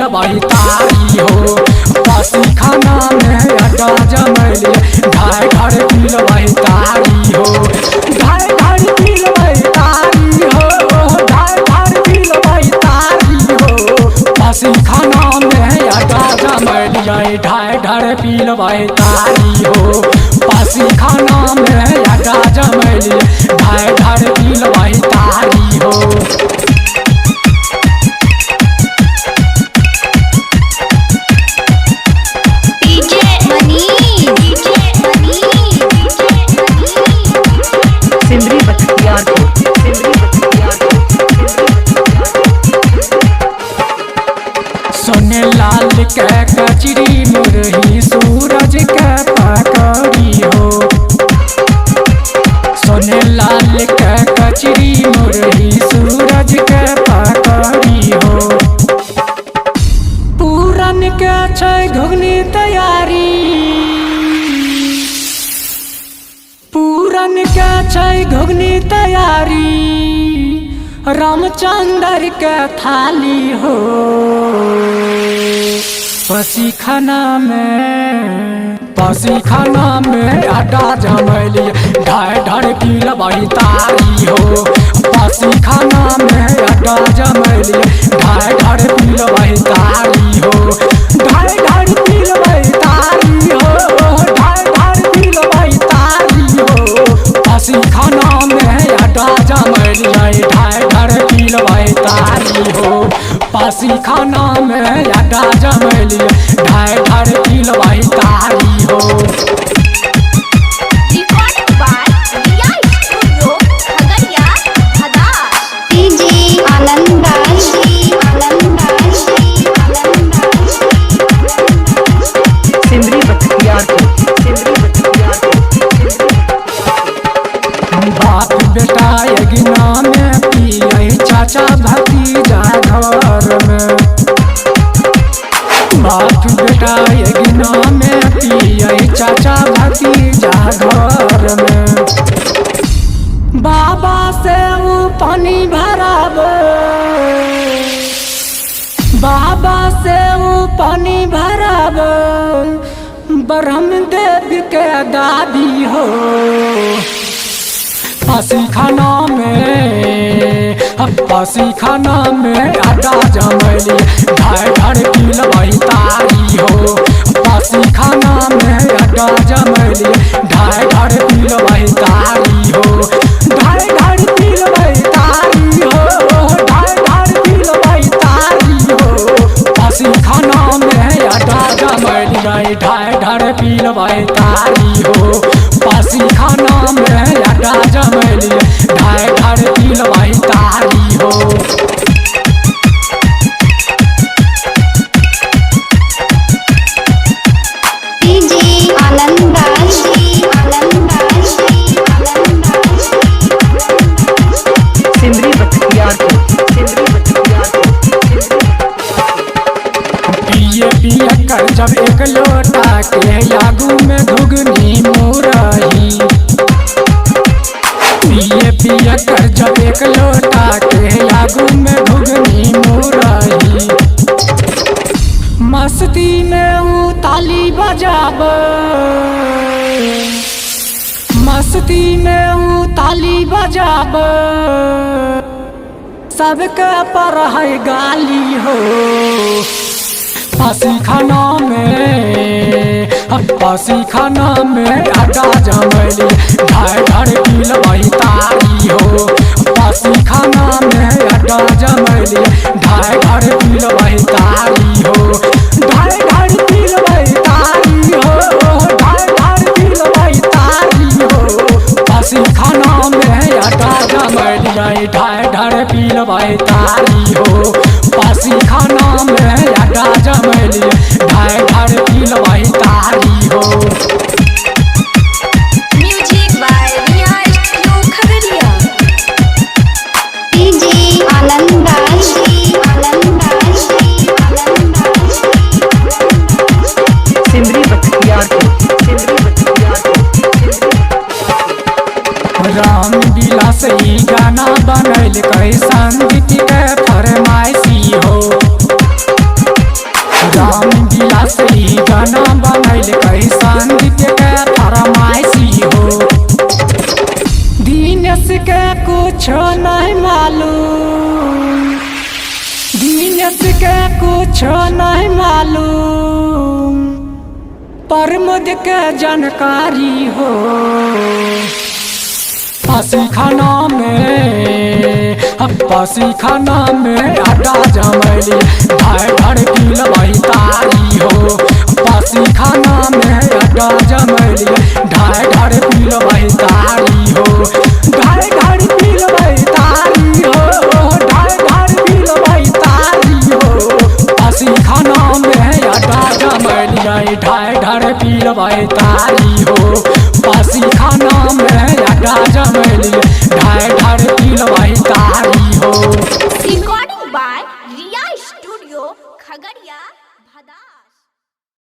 पीलबही तारी हो। पसी खाना में अड्डा जमैली ढाई ढार पीलबही तारी हो। ढाई ढार पीलबही तारी हो, ढाई ढार पीलबही तारी हो। पसी खाना में अड्डा जमैली ढाई ढार पीलबही तारी हो। पसी खाना में अड्डा जमैली ढाई ढार पीलबही तारी हो। सोने लाल के कचरी मुरही सूरज के पकड़ी हो। सोने लाल के कचरी मुरही सूरज के पकड़ी हो। पूरन के छै घुगनी तैयारी, पूरन के छै घुगनी तैयारी। रामचंद्र के थाली हो। पसी खाना में अड्डा जमैली ढाई ढार पीलबही तारी हो। पसी खाना में अड्डा जमैली ढाई ढार पीलबही तारी हो। ढाई ढार पीलबही तारी हो, ढाई ढार पीलबही तारी हो। पसी खाना में अड्डा जमैली ढाई ढार पीलबही तारी हो। पसी खाना में अड्डा जमैली ढाई ढार पीलबही तारी हो। बाप बेटा यज्ञा में पिय चाचा भतीजा घर में। बाप बेटा यज्ञा में पिय चाचा भतीजा घर में। बाबा से वो पानी भराबे, बाबा से वो पानी भराबे। ब्रह्म देव के दादी हो। पसी खाना में अड्डा जमैली ढाई ढार पीलबही तारी हो। पसी खाना में अड्डा जमैली ढाई ढार पीलबही तारी हो। ढाई ढार पीलबही तारी हो, ढाई ढार पीलबही तारी हो। पसी खाना में अड्डा जमैली ढाई ढार पीलबही तारी हो। पसी खाना में अड्डा जमैली ढाई ढार पीलबही तारी हो। पिए कर जब एक लोटा के आगू में घुगनी मुरही। पिए कर जब एक लोटा के आगू में घुगनी मुरही। मस्ती में वो ताली बजाबे, मस्ती में वो ताली बजाबे। सबके पर है गाली हो। पसी खाना में अड्डा जमैली ढाई ढार पीलबही तारी हो। पसी खाना में अड्डा जमैली ढाई ढार पीलबही तारी हो। ढाई ढार पीलबही तारी हो, ढाई ढार पीलबही तारी हो। पसी खाना में अड्डा जमैली ढाई ढार पीलबही तारी हो। पसी खाना में अड्डा जमैली ढाई ढार पीलबही तारी हो। राम विलास ई गाना बनैल कई संगीत के फरमाइशी हो। गाना बनैल कहीं संगीत के फरमाइशी हो। दिनेश के कुछ नहीं मालूम, दिनेश के कुछ नहीं मालूम, प्रमोद के जानकारी हो। पासी खाना में अड्डा जमैली ढाई ढाई पील वही तारी हो। पासी खाना में अड्डा जमैली ढाई ढाई पील वही तारी हो। ढाई ढाई पील वही तारी हो, ढाई ढाई पील वही तारी हो। पासी खाना में अड्डा जमैली ढाई ढाई पील वही तारी हो। पासी खाना में अड्डा जमैली